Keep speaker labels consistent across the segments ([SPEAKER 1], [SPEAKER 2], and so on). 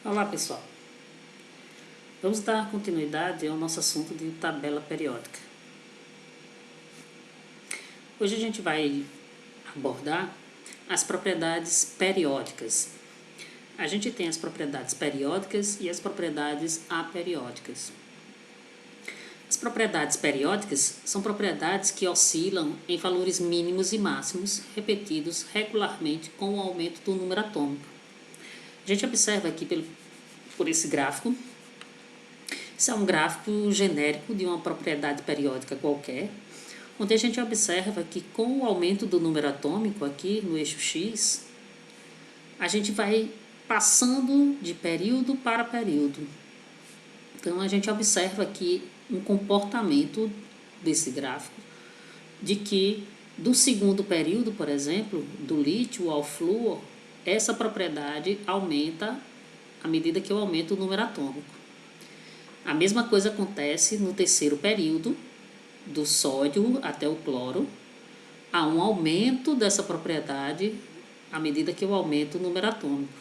[SPEAKER 1] Olá pessoal, vamos dar continuidade ao nosso assunto de tabela periódica. Hoje a gente vai abordar as propriedades periódicas. A gente tem as propriedades periódicas e as propriedades aperiódicas. As propriedades periódicas são propriedades que oscilam em valores mínimos e máximos repetidos regularmente com o aumento do número atômico. A gente observa aqui por esse gráfico. Isso é um gráfico genérico de uma propriedade periódica qualquer, onde a gente observa que com o aumento do número atômico aqui no eixo X, a gente vai passando de período para período. Então a gente observa aqui um comportamento desse gráfico de que do segundo período, por exemplo, do lítio ao flúor, essa propriedade aumenta à medida que eu aumento o número atômico. A mesma coisa acontece no terceiro período, do sódio até o cloro. Há um aumento dessa propriedade à medida que eu aumento o número atômico.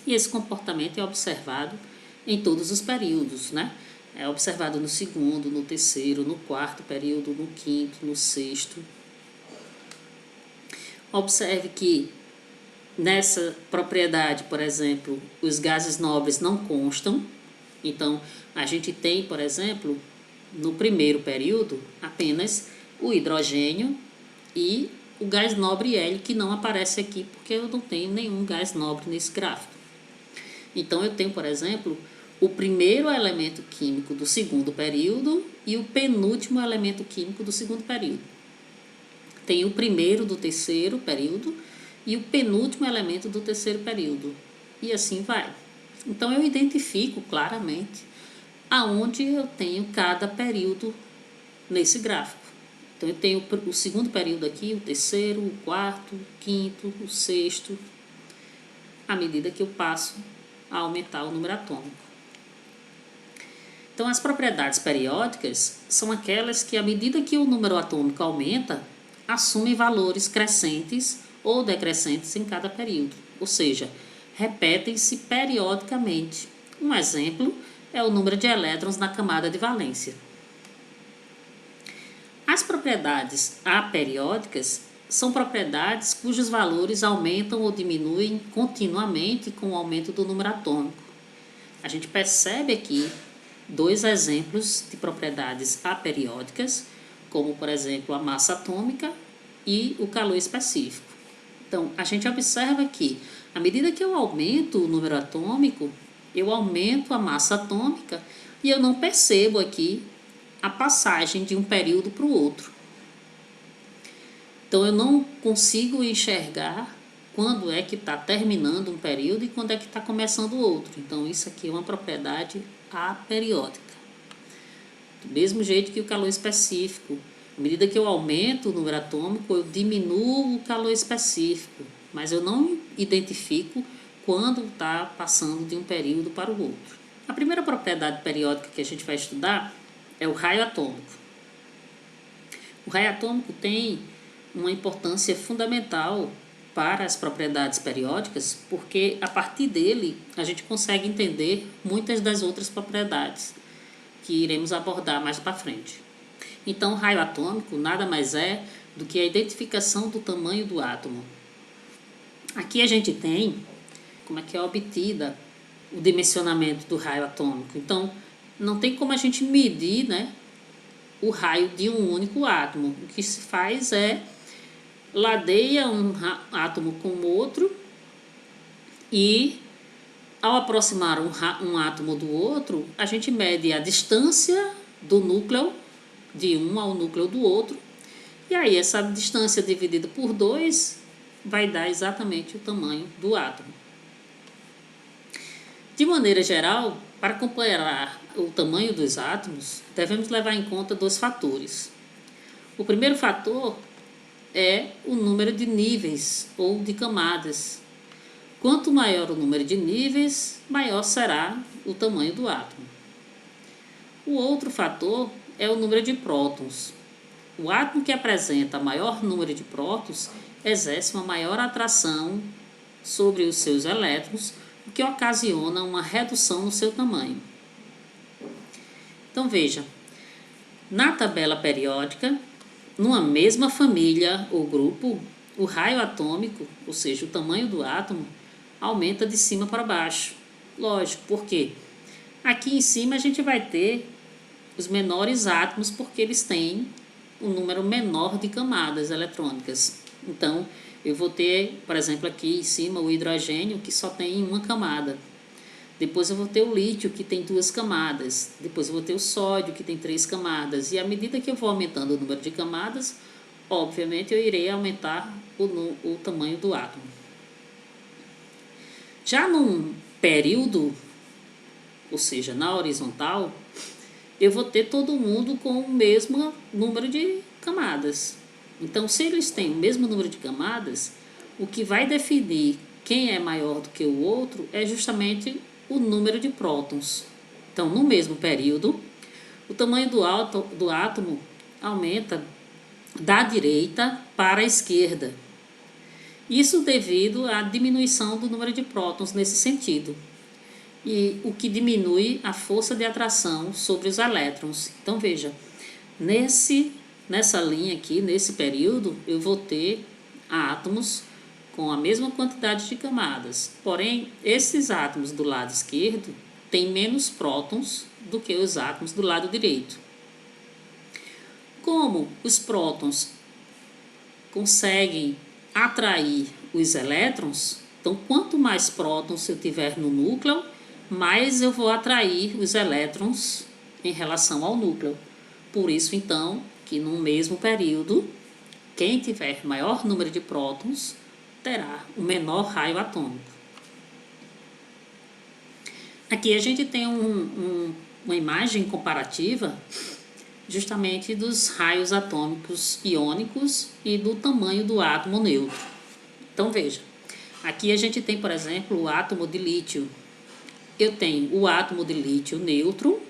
[SPEAKER 1] E esse comportamento é observado em todos os períodos, né? É observado no segundo, no terceiro, no quarto período, no quinto, no sexto. Observe que nessa propriedade, por exemplo, os gases nobres não constam. Então, a gente tem, por exemplo, no primeiro período, apenas o hidrogênio e o gás nobre hélio, que não aparece aqui porque eu não tenho nenhum gás nobre nesse gráfico. Então, eu tenho, por exemplo, o primeiro elemento químico do segundo período e o penúltimo elemento químico do segundo período. Tem o primeiro do terceiro período e o penúltimo elemento do terceiro período. E assim vai. Então, eu identifico claramente aonde eu tenho cada período nesse gráfico. Então, eu tenho o segundo período aqui, o terceiro, o quarto, o quinto, o sexto, à medida que eu passo a aumentar o número atômico. Então, as propriedades periódicas são aquelas que, à medida que o número atômico aumenta, assumem valores crescentes ou decrescentes em cada período, ou seja, repetem-se periodicamente. Um exemplo é o número de elétrons na camada de valência. As propriedades aperiódicas são propriedades cujos valores aumentam ou diminuem continuamente com o aumento do número atômico. A gente percebe aqui dois exemplos de propriedades aperiódicas, como, por exemplo, a massa atômica e o calor específico. Então, a gente observa que, à medida que eu aumento o número atômico, eu aumento a massa atômica e eu não percebo aqui a passagem de um período para o outro. Então, eu não consigo enxergar quando é que está terminando um período e quando é que está começando o outro. Então, isso aqui é uma propriedade aperiódica. Do mesmo jeito que o calor específico. À medida que eu aumento o número atômico, eu diminuo o calor específico, mas eu não identifico quando está passando de um período para o outro. A primeira propriedade periódica que a gente vai estudar é o raio atômico. O raio atômico tem uma importância fundamental para as propriedades periódicas, porque a partir dele a gente consegue entender muitas das outras propriedades que iremos abordar mais para frente. Então, o raio atômico nada mais é do que a identificação do tamanho do átomo. Aqui a gente tem como é que é obtida o dimensionamento do raio atômico. Então, não tem como a gente medir, né, o raio de um único átomo. O que se faz é ladeia um átomo com o outro e, ao aproximar um átomo do outro, a gente mede a distância do núcleo de um ao núcleo do outro, e aí essa distância dividida por 2 vai dar exatamente o tamanho do átomo. De maneira geral, para comparar o tamanho dos átomos, devemos levar em conta dois fatores. O primeiro fator é o número de níveis ou de camadas. Quanto maior o número de níveis, maior será o tamanho do átomo. O outro fator é o número de prótons. O átomo que apresenta maior número de prótons exerce uma maior atração sobre os seus elétrons o que ocasiona uma redução no seu tamanho. Então veja, na tabela periódica, numa mesma família ou grupo, o raio atômico, ou seja, o tamanho do átomo, aumenta de cima para baixo. Lógico, por quê? Aqui em cima a gente vai ter os menores átomos porque eles têm um número menor de camadas eletrônicas. Então, eu vou ter, por exemplo, aqui em cima o hidrogênio que só tem uma camada. Depois eu vou ter o lítio que tem 2 camadas. Depois eu vou ter o sódio que tem 3 camadas. E à medida que eu vou aumentando o número de camadas, obviamente eu irei aumentar o tamanho do átomo. Já num período, ou seja, na horizontal, eu vou ter todo mundo com o mesmo número de camadas. Então, se eles têm o mesmo número de camadas, o que vai definir quem é maior do que o outro é justamente o número de prótons. Então, no mesmo período, o tamanho do átomo aumenta da direita para a esquerda. Isso devido à diminuição do número de prótons nesse sentido. E o que diminui a força de atração sobre os elétrons. Então, veja, nessa linha aqui, nesse período, eu vou ter átomos com a mesma quantidade de camadas. Porém, esses átomos do lado esquerdo têm menos prótons do que os átomos do lado direito. Como os prótons conseguem atrair os elétrons, então quanto mais prótons eu tiver no núcleo, mais eu vou atrair os elétrons em relação ao núcleo. Por isso, então, que no mesmo período, quem tiver maior número de prótons terá o menor raio atômico. Aqui a gente tem uma imagem comparativa justamente dos raios atômicos iônicos e do tamanho do átomo neutro. Então veja, aqui a gente tem, por exemplo, o átomo de lítio. Eu tenho o átomo de lítio neutro,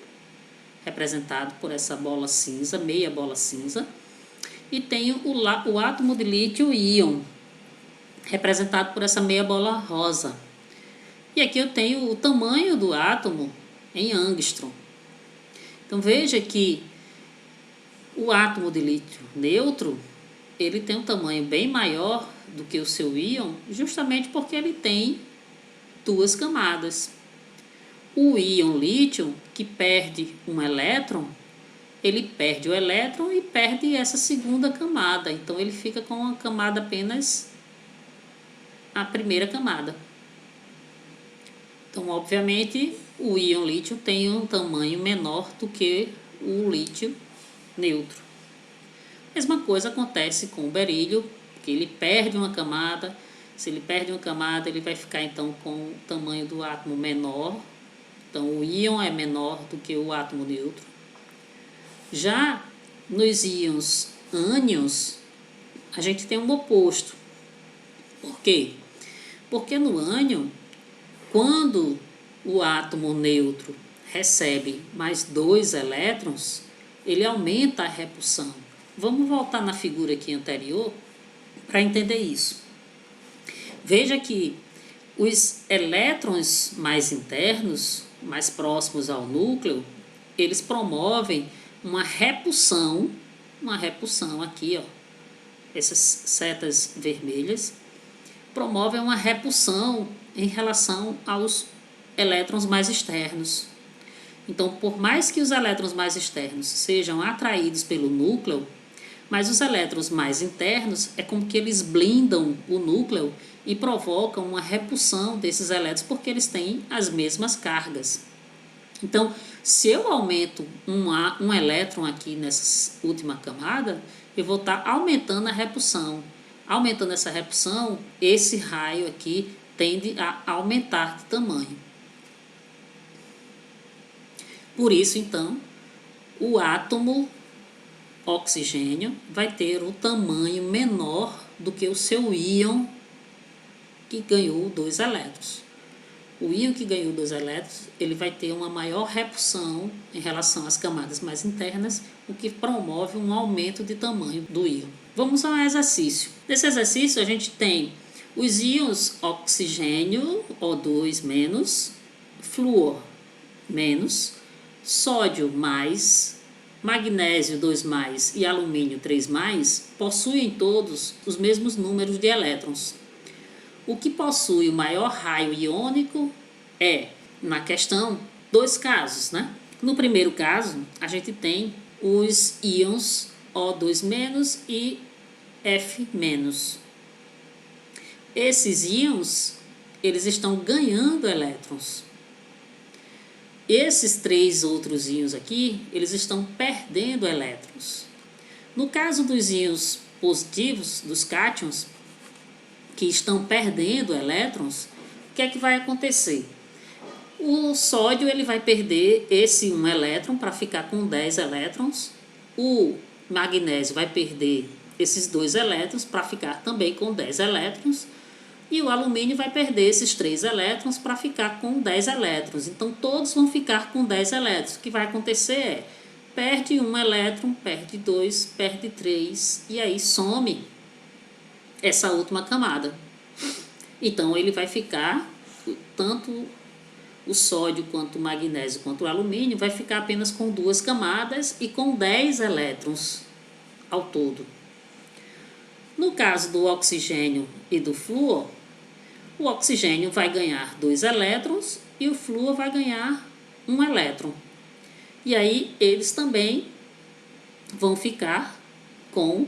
[SPEAKER 1] representado por essa bola cinza, meia bola cinza, e tenho o átomo de lítio íon, representado por essa meia bola rosa. E aqui eu tenho o tamanho do átomo em angstrom. Então veja que o átomo de lítio neutro, ele tem um tamanho bem maior do que o seu íon, justamente porque ele tem 2 camadas. O íon lítio, que perde um elétron, ele perde o elétron e perde essa segunda camada. Então, ele fica com uma camada apenas a primeira camada. Então, obviamente, o íon lítio tem um tamanho menor do que o lítio neutro. Mesma coisa acontece com o berílio, que ele perde uma camada. Se ele perde uma camada, ele vai ficar então com o tamanho do átomo menor. Então, o íon é menor do que o átomo neutro. Já nos íons ânions, a gente tem um oposto. Por quê? Porque no ânion, quando o átomo neutro recebe mais 2 elétrons, ele aumenta a repulsão. Vamos voltar na figura aqui anterior para entender isso. Veja que os elétrons mais internos, mais próximos ao núcleo, eles promovem uma repulsão aqui, ó, essas setas vermelhas, promovem uma repulsão em relação aos elétrons mais externos. Então, por mais que os elétrons mais externos sejam atraídos pelo núcleo, mas os elétrons mais internos é como que eles blindam o núcleo e provocam uma repulsão desses elétrons porque eles têm as mesmas cargas. Então, se eu aumento um elétron aqui nessa última camada, eu vou estar aumentando a repulsão. Aumentando essa repulsão, esse raio aqui tende a aumentar de tamanho. Por isso, então, o átomo oxigênio vai ter o tamanho menor do que o seu íon que ganhou 2 elétrons. O íon que ganhou 2 elétrons, ele vai ter uma maior repulsão em relação às camadas mais internas, o que promove um aumento de tamanho do íon. Vamos ao exercício. Nesse exercício, a gente tem Os íons oxigênio, O2-, flúor menos, sódio mais, magnésio 2+, e alumínio 3+, possuem todos os mesmos números de elétrons. O que possui o maior raio iônico é, na questão, dois casos, né? No primeiro caso, a gente tem os íons O2- e F-. Esses íons, eles estão ganhando elétrons. Esses três outros íons aqui, eles estão perdendo elétrons. No caso dos íons positivos, dos cátions, que estão perdendo elétrons, o que é que vai acontecer? O sódio ele vai perder esse 1 elétron para ficar com 10 elétrons. O magnésio vai perder esses 2 elétrons para ficar também com 10 elétrons. E o alumínio vai perder esses 3 elétrons para ficar com 10 elétrons. Então, todos vão ficar com 10 elétrons. O que vai acontecer é, perde 1 elétron, perde 2, perde 3, e aí some essa última camada. Então, ele vai ficar, tanto o sódio quanto o magnésio quanto o alumínio, vai ficar apenas com 2 camadas e com 10 elétrons ao todo. No caso do oxigênio e do flúor, o oxigênio vai ganhar 2 elétrons e o flúor vai ganhar 1 elétron. E aí eles também vão ficar com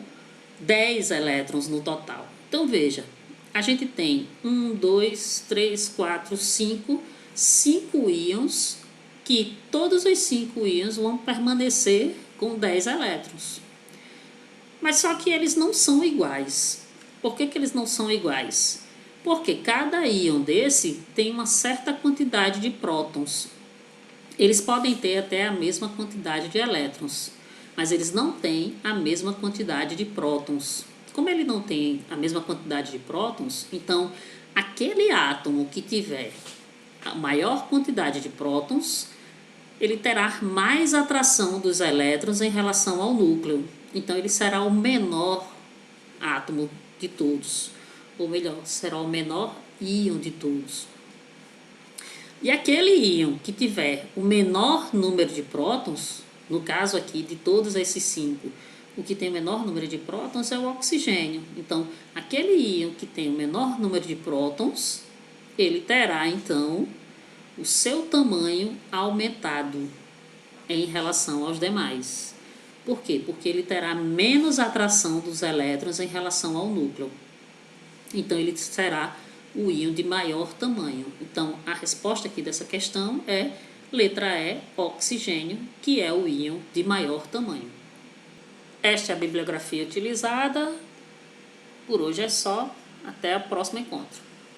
[SPEAKER 1] 10 elétrons no total. Então veja, a gente tem 1, 2, 3, 4, 5 íons, que todos os 5 íons vão permanecer com 10 elétrons. Mas só que eles não são iguais. Por que eles não são iguais? Porque cada íon desse tem uma certa quantidade de prótons. Eles podem ter até a mesma quantidade de elétrons, mas eles não têm a mesma quantidade de prótons. Como ele não tem a mesma quantidade de prótons, então aquele átomo que tiver a maior quantidade de prótons, ele terá mais atração dos elétrons em relação ao núcleo. Então ele será o menor átomo de todos, ou melhor, será o menor íon de todos. E aquele íon que tiver o menor número de prótons, no caso aqui de todos esses 5, o que tem o menor número de prótons é o oxigênio. Então, aquele íon que tem o menor número de prótons, ele terá então o seu tamanho aumentado em relação aos demais. Por quê? Porque ele terá menos atração dos elétrons em relação ao núcleo. Então, ele será o íon de maior tamanho. Então, a resposta aqui dessa questão é letra E, oxigênio, que é o íon de maior tamanho. Esta é a bibliografia utilizada. Por hoje é só. Até o próximo encontro.